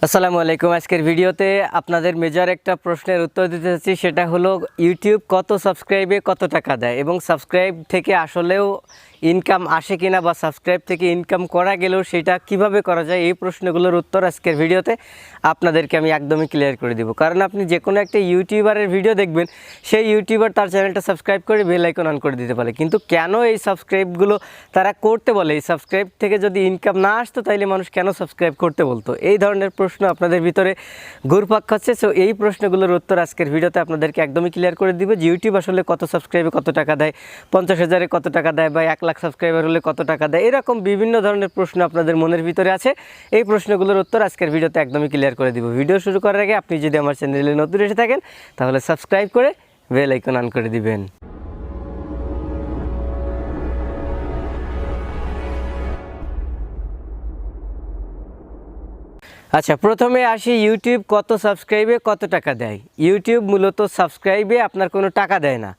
আসসালামু আলাইকুম। আজকের ভিডিওতে আপনাদের মেজর একটা প্রশ্নের উত্তর দিতে চাচ্ছি, সেটা হলো ইউটিউব কত সাবস্ক্রাইবে কত টাকা দেয় এবং সাবস্ক্রাইব থেকে আসলেও ইনকাম আসে কিনা বা সাবস্ক্রাইব থেকে ইনকাম করা গেলেও সেটা কিভাবে করা যায়, এই প্রশ্নগুলোর উত্তর আজকের ভিডিওতে আপনাদেরকে আমি একদমই ক্লিয়ার করে দিব। কারণ আপনি যে কোনো একটা ইউটিউবারের ভিডিও দেখবেন, সেই ইউটিউবার তার চ্যানেলটা সাবস্ক্রাইব করে বেল আইকন অন করে দিতে পারে, কিন্তু কেন এই সাবস্ক্রাইবগুলো তারা করতে বলে? এই সাবস্ক্রাইব থেকে যদি ইনকাম না আসতো তাইলে মানুষ কেন সাবস্ক্রাইব করতে বলতো? এই ধরনের প্রশ্ন আপনাদের ভিতরে ঘুরপাক খাচ্ছে। সো এই প্রশ্নগুলোর উত্তর আজকের ভিডিওতে আপনাদেরকে একদমই ক্লিয়ার করে দিব যে ইউটিউব আসলে কত সাবস্ক্রাইবে কত টাকা দেয়, 50,000-এ কত টাকা দেয়, বা 1 লাখ সাবস্ক্রাইবার হলে কত টাকা দেয়, এরকম বিভিন্ন ধরনের প্রশ্ন আপনাদের মনের ভিতরে আছে। এই প্রশ্নগুলোর উত্তর আজকের ভিডিওতে একদমই ক্লিয়ার করে দিব। ভিডিও শুরু করার আগে আপনি যদি আমার চ্যানেলে নতুন এসে থাকেন তাহলে সাবস্ক্রাইব করে বেল আইকন অন করে দিবেন। আচ্ছা, প্রথমে আসি ইউটিউব কত সাবস্ক্রাইবে কত টাকা দেয়। ইউটিউব মূলত সাবস্ক্রাইবে আপনার কোনো টাকা দেয় না।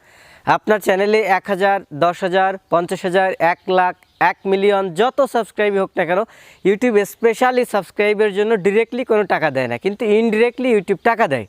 আপনার চ্যানেলে 1000, 10,000, 50,000, 1 লাখ, 1 মিলিয়ন যত সাবস্ক্রাইব হোক না কেন, ইউটিউব স্পেশালি সাবস্ক্রাইবের জন্য ডিরেক্টলি কোনো টাকা দেয় না, কিন্তু ইনডিরেক্টলি ইউটিউব টাকা দেয়।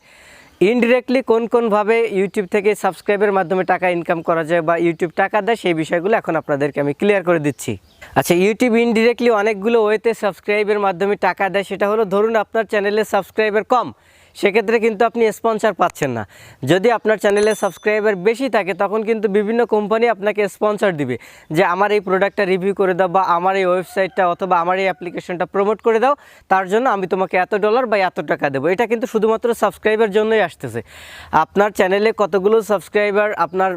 ইনডিরেক্টলি কোনভাবে ইউটিউব থেকে সাবস্ক্রাইবের মাধ্যমে টাকা ইনকাম করা যায় বা ইউটিউব টাকা দেয়, সেই বিষয়গুলো এখন আপনাদেরকে আমি ক্লিয়ার করে দিচ্ছি। আচ্ছা, ইউটিউব ইনডিরেক্টলি অনেকগুলো ওয়েতে সাবস্ক্রাইবের মাধ্যমে টাকা দেয়। সেটা হলো, ধরুন আপনার চ্যানেলে সাবস্ক্রাইবার কম, সেক্ষেত্রে কিন্তু আপনি স্পন্সর পাচ্ছেন না। যদি আপনার চ্যানেলে সাবস্ক্রাইবার বেশি থাকে তখন কিন্তু বিভিন্ন কোম্পানি আপনাকে স্পন্সর দিবে, যে আমার এই প্রোডাক্টটা রিভিউ করে দাও, বা আমার এই ওয়েবসাইটটা অথবা আমার এই অ্যাপ্লিকেশনটা প্রমোট করে দাও, তার জন্য আমি তোমাকে এত ডলার বা এত টাকা দেবো। এটা কিন্তু শুধুমাত্র সাবস্ক্রাইবার জন্যই আসতেছে। আপনার চ্যানেলে কতগুলো সাবস্ক্রাইবার, আপনার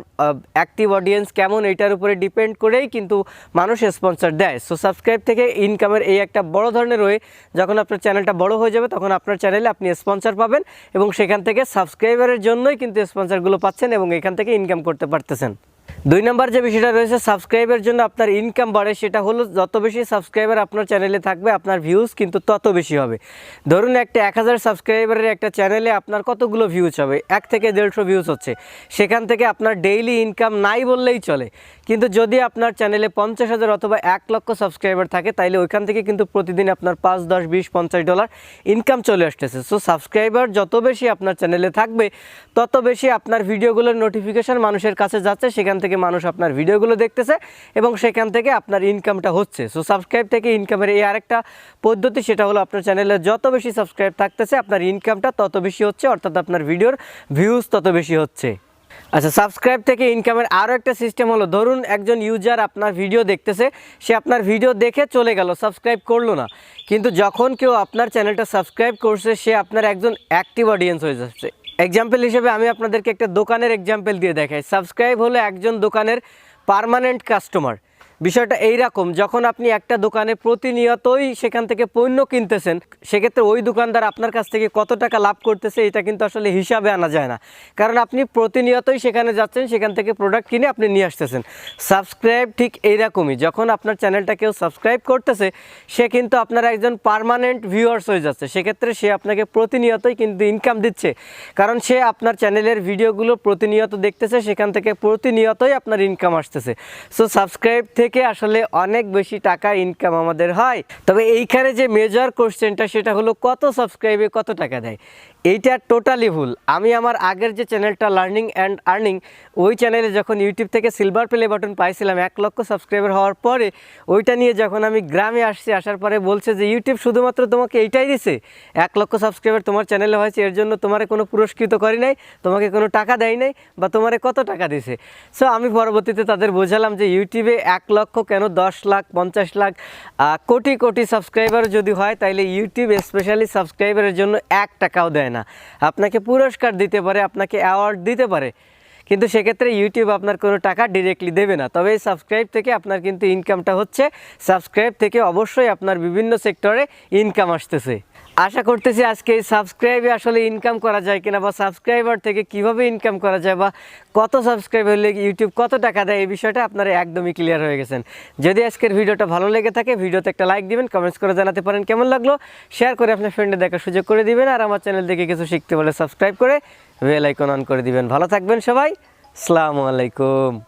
অ্যাক্টিভ অডিয়েন্স কেমন, এটার উপরে ডিপেন্ড করেই কিন্তু মানুষ স্পন্সর দেয়। সো সাবস্ক্রাইব থেকে ইনকামের এই একটা বড় ধরনের ওয়ে। যখন আপনার চ্যানেলটা বড় হয়ে যাবে তখন আপনার চ্যানেলে আপনি স্পন্সর পাবেন, এবং সেখান থেকে সাবস্ক্রাইবারের জন্যই কিন্তু স্পন্সরগুলো পাচ্ছেন এবং এখান থেকে ইনকাম করতে পারতেছেন। 2 নম্বর যে বিষয়টা রয়েছে, সাবস্ক্রাইবের জন্য আপনার ইনকাম বাড়ে, সেটা হলো যত বেশি সাবস্ক্রাইবার আপনার চ্যানেলে থাকবে আপনার ভিউজ কিন্তু তত বেশি হবে। ধরুন একটা 1000 সাবস্ক্রাইবারের একটা চ্যানেলে আপনার কতগুলো ভিউজ হবে? 1 থেকে 150 ভিউজ হচ্ছে, সেখান থেকে আপনার ডেইলি ইনকাম নাই বললেই চলে। কিন্তু যদি আপনার চ্যানেলে 50,000 অথবা 1 লক্ষ সাবস্ক্রাইবার থাকে, তাইলে ওইখান থেকে কিন্তু প্রতিদিন আপনার 5, 10, 20, 50 ডলার ইনকাম চলে আসতেছে। সো সাবস্ক্রাইবার যত বেশি আপনার চ্যানেলে থাকবে তত বেশি আপনার ভিডিওগুলোর নোটিফিকেশান মানুষের কাছে যাচ্ছে, সেখান থেকে মানুষ আপনার ভিডিওগুলো দেখতেছে এবং সেখান থেকে আপনার ইনকামটা হচ্ছে। সো সাবস্ক্রাইব থেকে ইনকামের এই আরেকটা পদ্ধতি, সেটা হলো আপনার চ্যানেলে যত বেশি সাবস্ক্রাইব থাকতেছে আপনার ইনকামটা তত বেশি হচ্ছে, অর্থাৎ আপনার ভিডিওর ভিউজ তত বেশি হচ্ছে। আচ্ছা, সাবস্ক্রাইব থেকে ইনকামের আরও একটা সিস্টেম হলো, ধরুন একজন ইউজার আপনার ভিডিও দেখতেছে, সে আপনার ভিডিও দেখে চলে গেল, সাবস্ক্রাইব করলো না, কিন্তু যখন কেউ আপনার চ্যানেলটা সাবস্ক্রাইব করছে সে আপনার একজন অ্যাক্টিভ অডিয়েন্স হয়ে যাচ্ছে। এক্সাম্পল হিসেবে আমি আপনাদেরকে একটা দোকানের এক্সাম্পল দিয়ে দেখাই। সাবস্ক্রাইব হলো একজন দোকানের পার্মানেন্ট কাস্টমার। বিষয়টা এইরকম, যখন আপনি একটা দোকানে প্রতিনিয়তই সেখান থেকে পণ্য কিনতেছেন, সেক্ষেত্রে ওই দোকানদার আপনার কাছ থেকে কত টাকা লাভ করতেছে এটা কিন্তু আসলে হিসাবে আনা যায় না, কারণ আপনি প্রতিনিয়তই সেখানে যাচ্ছেন, সেখান থেকে প্রোডাক্ট কিনে আপনি নিয়ে আসতেছেন। সাবস্ক্রাইব ঠিক এইরকমই, যখন আপনার চ্যানেলটা কেউ সাবস্ক্রাইব করতেছে সে কিন্তু আপনার একজন পার্মানেন্ট ভিউয়ার্স হয়ে যাচ্ছে, সেক্ষেত্রে সে আপনাকে প্রতিনিয়তই কিন্তু ইনকাম দিচ্ছে, কারণ সে আপনার চ্যানেলের ভিডিওগুলো প্রতিনিয়ত দেখতেছে, সেখান থেকে প্রতিনিয়তই আপনার ইনকাম আসতেছে। সো সাবস্ক্রাইব থেকে আসলে অনেক বেশি টাকা ইনকাম আমাদের হয়। তবে এইখানে যে মেজর কোশ্চেনটা, সেটা হলো কত সাবস্ক্রাইবে কত টাকা দেয়। এইটা টোটালি ভুল। আমি আমার আগের যে চ্যানেলটা লার্নিং অ্যান্ড আর্নিং, ওই চ্যানেলে যখন ইউটিউব থেকে সিলভার প্লে বাটন পাইছিলাম 1 লক্ষ সাবস্ক্রাইবার হওয়ার পরে, ওইটা নিয়ে যখন আমি গ্রামে আসছি, আসার পরে বলছে যে ইউটিউব শুধুমাত্র তোমাকে এইটাই দিছে, 1 লক্ষ সাবস্ক্রাইবার তোমার চ্যানেলে হয়েছে, এর জন্য তোমারে কোনো পুরস্কৃত করি নাই, তোমাকে কোনো টাকা দেয় নাই, বা তোমারে কত টাকা দিছে। সো আমি পরবর্তীতে তাদের বোঝালাম যে ইউটিউবে 1 লক্ষ কেন, 10 লাখ, 50 লাখ, কোটি কোটি সাবস্ক্রাইবার যদি হয়, তাইলে ইউটিউব স্পেশালি সাবস্ক্রাইবারের জন্য 1 টাকাও দেয় না। আপনাকে পুরস্কার দিতে পারে, আপনাকে অ্যাওয়ার্ড দিতে পারে, কিন্তু সেক্ষেত্রে ইউটিউব আপনার কোনো টাকা ডিরেক্টলি দেবে না। তবে এই সাবস্ক্রাইব থেকে আপনার কিন্তু ইনকামটা হচ্ছে, সাবস্ক্রাইব থেকে অবশ্যই আপনার বিভিন্ন সেক্টরে ইনকাম আসতেছে। আশা করতেছি আজকে এই সাবস্ক্রাইবে আসলে ইনকাম করা যায় কিনা, বা সাবস্ক্রাইবার থেকে কিভাবে ইনকাম করা যায়, বা কত সাবস্ক্রাইব হলে ইউটিউব কত টাকা দেয়, এই বিষয়টা আপনারা একদমই ক্লিয়ার হয়ে গেছেন। যদি আজকের ভিডিওটা ভালো লেগে থাকে, ভিডিওতে একটা লাইক দিবেন, কমেন্টস করে জানাতে পারেন কেমন লাগলো, শেয়ার করে আপনার ফ্রেন্ডে দেখার সুযোগ করে দিবেন, আর আমার চ্যানেল থেকে কিছু শিখতে বলে সাবস্ক্রাইব করে বেল আইকন অন করে দিবেন। ভালো থাকবেন সবাই, আসসালামু আলাইকুম।